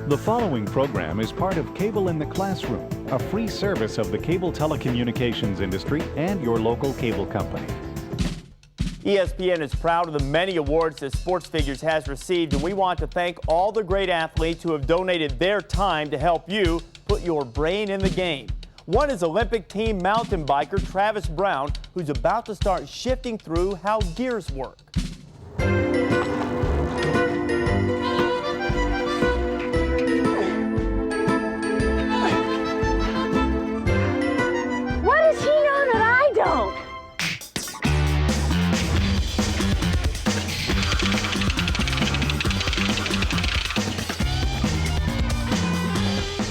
The following program is part of Cable in the Classroom, a free service of the cable telecommunications industry and your local cable company. ESPN is proud of the many awards that SportsFigures has received, and we want to thank all the great athletes who have donated their time to help you put your brain in the game. One is Olympic team mountain biker Travis Brown, who's about to start shifting through how gears work.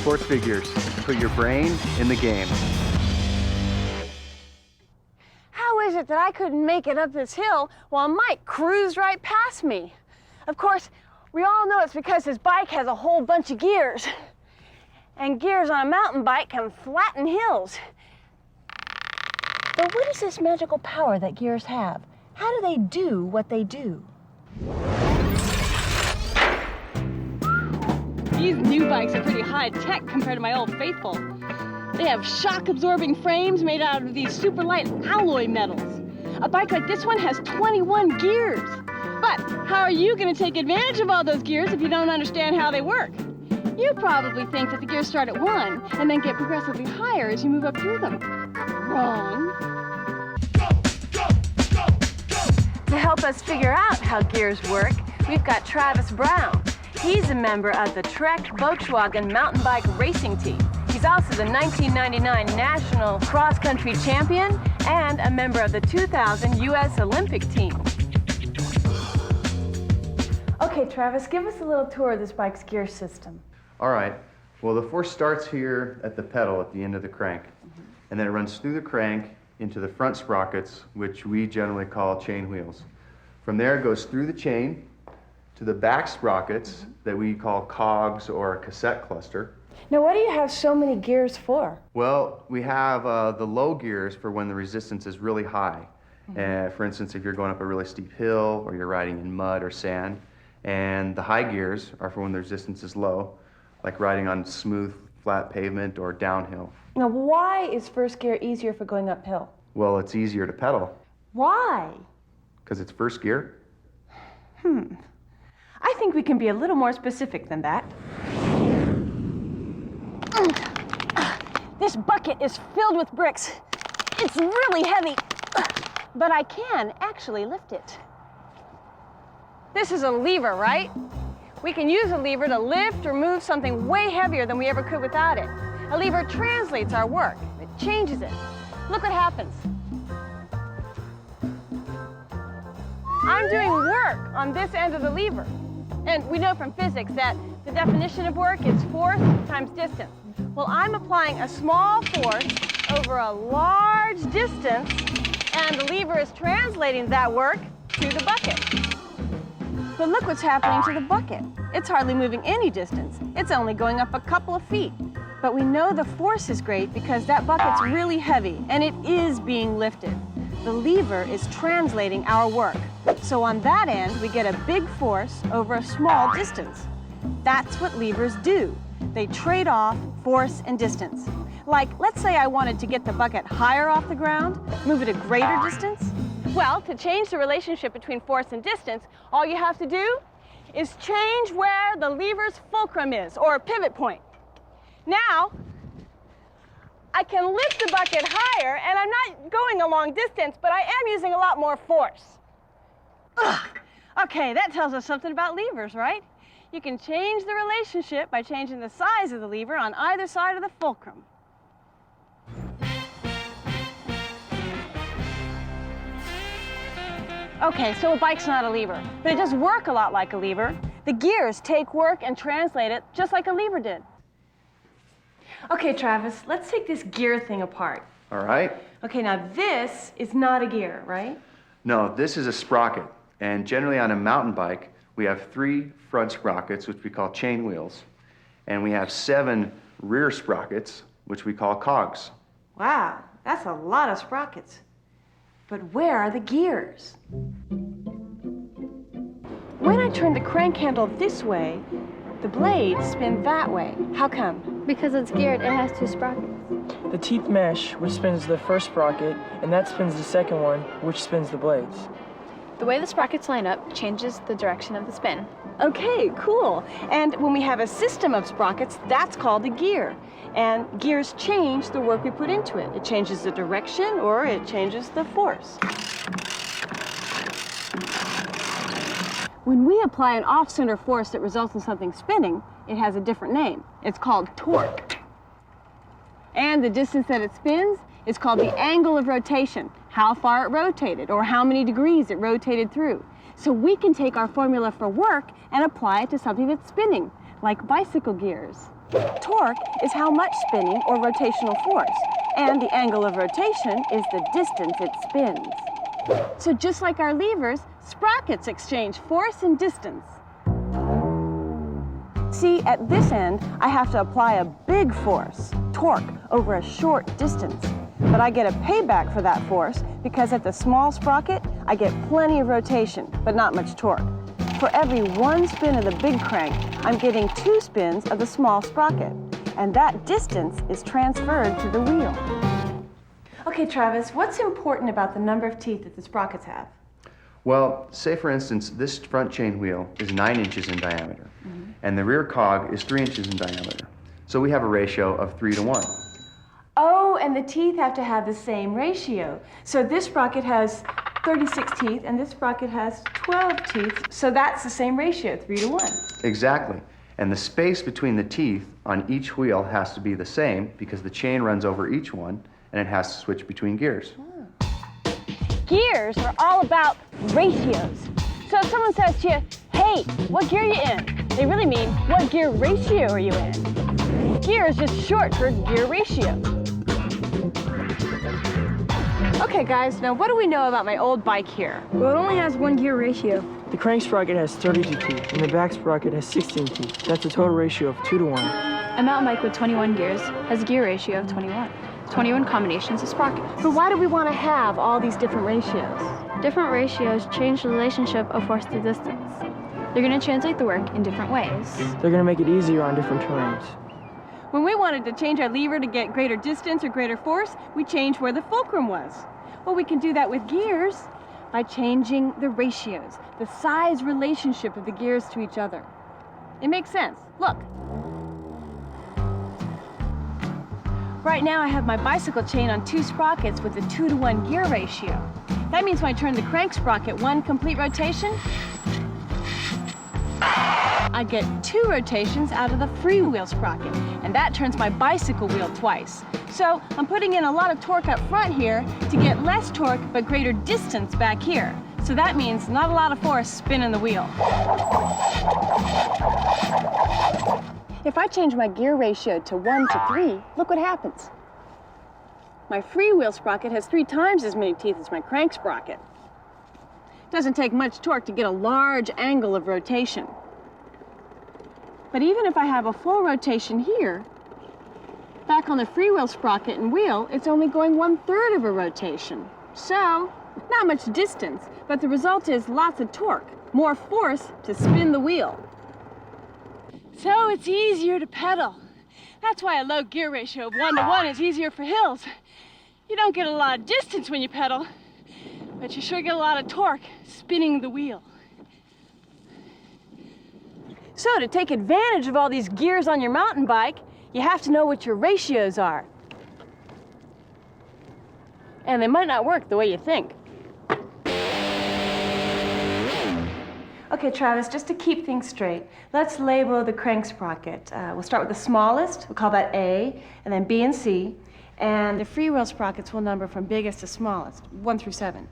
SportsFigures, put your brain in the game. How is it that I couldn't make it up this hill while Mike cruised right past me? Of course, we all know it's because his bike has a whole bunch of gears. And gears on a mountain bike can flatten hills. But what is this magical power that gears have? How do they do what they do? These new bikes are pretty high tech compared to my old faithful. They have shock-absorbing frames made out of these super light alloy metals. A bike like this one has 21 gears. But how are you going to take advantage of all those gears if you don't understand how they work? You probably think that the gears start at 1 and then get progressively higher as you move up through them. Wrong. To help us figure out how gears work, we've got Travis Brown. He's a member of the Trek Volkswagen mountain bike racing team. He's also the 1999 national cross-country champion and a member of the 2000 U.S. Olympic team. Okay, Travis, give us a little tour of this bike's gear system. All right. Well, the force starts here at the pedal at the end of the crank, and then it runs through the crank into the front sprockets, which we generally call chain wheels. From there, it goes through the chain to the back sprockets that we call cogs or a cassette cluster. Now, what do you have so many gears for? Well, we have the low gears for when the resistance is really high. For instance, if you're going up a really steep hill or you're riding in mud or sand. And the high gears are for when the resistance is low, like riding on smooth, flat pavement or downhill. Now, why is first gear easier for going uphill? Well, it's easier to pedal. Why? Because it's first gear. I think we can be a little more specific than that. This bucket is filled with bricks. It's really heavy, but I can actually lift it. This is a lever, right? We can use a lever to lift or move something way heavier than we ever could without it. A lever translates our work. It changes it. Look what happens. I'm doing work on this end of the lever. And we know from physics that the definition of work is force times distance. Well, I'm applying a small force over a large distance, and the lever is translating that work to the bucket. But look what's happening to the bucket. It's hardly moving any distance. It's only going up a couple of feet. But we know the force is great because that bucket's really heavy, and it is being lifted. The lever is translating our work. So on that end, we get a big force over a small distance. That's what levers do. They trade off force and distance. Like, let's say I wanted to get the bucket higher off the ground, move it a greater distance. Well, to change the relationship between force and distance, all you have to do is change where the lever's fulcrum is, or pivot point. Now, I can lift the bucket higher, and I'm not going a long distance, but I am using a lot more force. Okay, that tells us something about levers, right? You can change the relationship by changing the size of the lever on either side of the fulcrum. Okay, so a bike's not a lever, but it does work a lot like a lever. The gears take work and translate it just like a lever did. Okay, Travis, let's take this gear thing apart. All right. Okay, now this is not a gear, right? No, this is a sprocket. And generally on a mountain bike, we have 3 front sprockets, which we call chain wheels. And we have 7 rear sprockets, which we call cogs. Wow, that's a lot of sprockets. But where are the gears? When I turn the crank handle this way, The blades spin that way. How come? Because it's geared, it has 2 sprockets. The teeth mesh, which spins the first sprocket, and that spins the second one, which spins the blades. The way the sprockets line up changes the direction of the spin. Okay, cool. And when we have a system of sprockets, that's called a gear. And gears change the work we put into it. It changes the direction or it changes the force. When we apply an off-center force that results in something spinning, it has a different name. It's called torque. And the distance that it spins is called the angle of rotation, how far it rotated or how many degrees it rotated through. So we can take our formula for work and apply it to something that's spinning, like bicycle gears. Torque is how much spinning or rotational force, and the angle of rotation is the distance it spins. So just like our levers, sprockets exchange force and distance. See, at this end, I have to apply a big force, torque, over a short distance. But I get a payback for that force because at the small sprocket, I get plenty of rotation, but not much torque. For every 1 spin of the big crank, I'm getting 2 spins of the small sprocket. And that distance is transferred to the wheel. Okay, Travis, what's important about the number of teeth that the sprockets have? Well, say for instance, this front chain wheel is 9 inches in diameter, and the rear cog is 3 inches in diameter. So we have a ratio of 3 to 1. Oh, and the teeth have to have the same ratio. So this sprocket has 36 teeth, and this sprocket has 12 teeth, so that's the same ratio, 3 to 1. Exactly. And the space between the teeth on each wheel has to be the same because the chain runs over each one, and it has to switch between gears. Gears are all about ratios. So if someone says to you, hey, what gear are you in? They really mean, what gear ratio are you in? Gear is just short for gear ratio. Okay, guys, now what do we know about my old bike here? Well, it only has 1 gear ratio. The crank sprocket has 32 teeth, and the back sprocket has 16 teeth. That's a total ratio of 2 to 1. A mountain bike with 21 gears has a gear ratio of 21. 21 combinations of sprockets. But why do we want to have all these different ratios? Different ratios change the relationship of force to distance. They're going to translate the work in different ways. They're going to make it easier on different terrains. When we wanted to change our lever to get greater distance or greater force, we changed where the fulcrum was. Well, we can do that with gears by changing the ratios, the size relationship of the gears to each other. It makes sense. Look. Right now I have my bicycle chain on 2 sprockets with a 2 to 1 gear ratio. That means when I turn the crank sprocket 1 complete rotation, I get 2 rotations out of the freewheel sprocket, and that turns my bicycle wheel twice. So I'm putting in a lot of torque up front here to get less torque but greater distance back here. So that means not a lot of force spinning the wheel. If I change my gear ratio to 1 to 3, look what happens. My freewheel sprocket has 3 times as many teeth as my crank sprocket. Doesn't take much torque to get a large angle of rotation. But even if I have a full rotation here, back on the freewheel sprocket and wheel, it's only going 1/3 of a rotation. So, not much distance, but the result is lots of torque, more force to spin the wheel. So it's easier to pedal. That's why a low gear ratio of 1 to 1 is easier for hills. You don't get a lot of distance when you pedal, but you sure get a lot of torque spinning the wheel. So to take advantage of all these gears on your mountain bike, you have to know what your ratios are. And they might not work the way you think. Okay, Travis, just to keep things straight, let's label the crank sprocket. We'll start with the smallest, we'll call that A, and then B and C. And the freewheel sprockets will number from biggest to smallest, 1 through 7.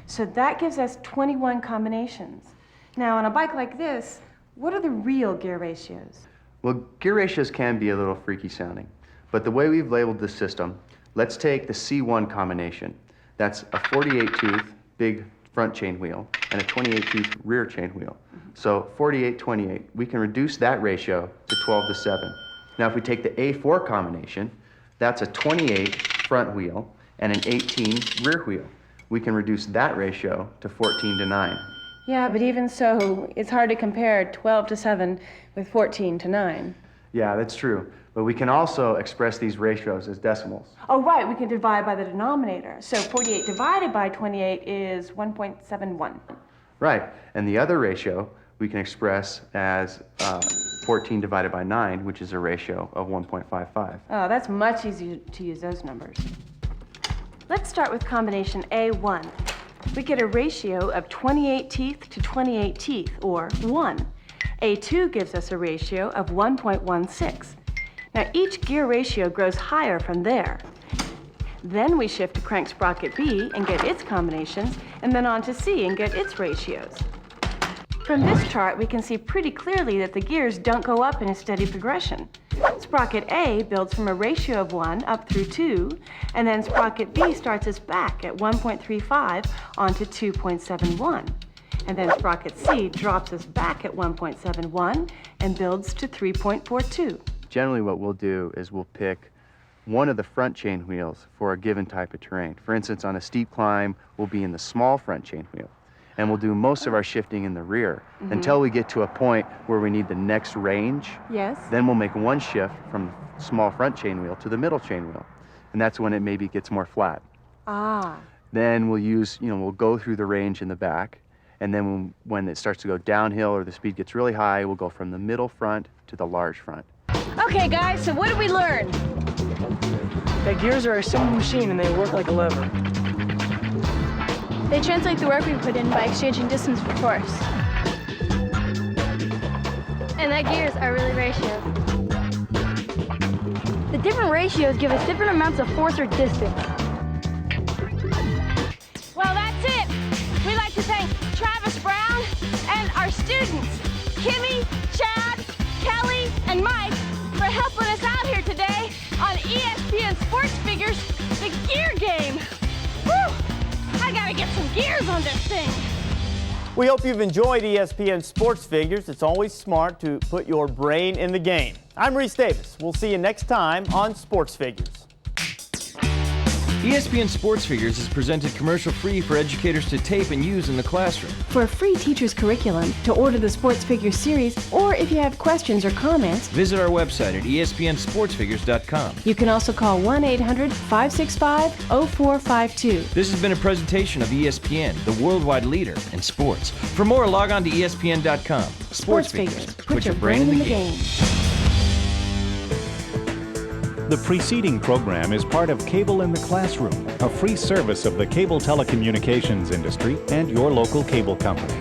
So that gives us 21 combinations. Now, on a bike like this, what are the real gear ratios? Well, gear ratios can be a little freaky sounding, but the way we've labeled this system, let's take the C1 combination. That's a 48-tooth big front chain wheel and a 28-tooth rear chain wheel. So 48-28, we can reduce that ratio to 12 to 7. Now if we take the A4 combination, that's a 28 front wheel and an 18 rear wheel. We can reduce that ratio to 14 to 9. Yeah, but even so, it's hard to compare 12 to 7 with 14 to 9. Yeah, that's true. But we can also express these ratios as decimals. Oh, right, we can divide by the denominator. So 48 divided by 28 is 1.71. Right, and the other ratio we can express as 14 divided by 9, which is a ratio of 1.55. Oh, that's much easier to use those numbers. Let's start with combination A1. We get a ratio of 28 teeth to 28 teeth, or 1. A2 gives us a ratio of 1.16. Now each gear ratio grows higher from there. Then we shift to crank sprocket B and get its combinations, and then on to C and get its ratios. From this chart, we can see pretty clearly that the gears don't go up in a steady progression. Sprocket A builds from a ratio of 1 up through 2, and then sprocket B starts us back at 1.35 onto 2.71. And then sprocket C drops us back at 1.71 and builds to 3.42. Generally what we'll do is we'll pick one of the front chain wheels for a given type of terrain. For instance, on a steep climb, we'll be in the small front chain wheel. And we'll do most of our shifting in the rear until we get to a point where we need the next range. Yes? Then we'll make one shift from the small front chain wheel to the middle chain wheel. And that's when it maybe gets more flat. Ah. Then we'll use, we'll go through the range in the back. And then when it starts to go downhill or the speed gets really high, we'll go from the middle front to the large front. Okay, guys, so what did we learn? That gears are a simple machine and they work like a lever. They translate the work we put in by exchanging distance for force. And that gears are really ratios. The different ratios give us different amounts of force or distance. Well, that's it. We'd like to thank Travis Brown and our students, Kimmy, Chad, Kelly, and Mike, for helping us out here today on ESPN SportsFigures, the gear game. Whew! I gotta get some gears on this thing. We hope you've enjoyed ESPN SportsFigures. It's always smart to put your brain in the game. I'm Reese Davis. We'll see you next time on SportsFigures. ESPN SportsFigures is presented commercial-free for educators to tape and use in the classroom. For a free teacher's curriculum, to order the SportsFigures series, or if you have questions or comments, visit our website at espnsportsfigures.com. you can also call 1-800-565-0452. This has been a presentation of ESPN, the worldwide leader in sports. For more, log on to espn.com. SportsFigures. Put your brain in the game. The preceding program is part of Cable in the Classroom, a free service of the cable telecommunications industry and your local cable company.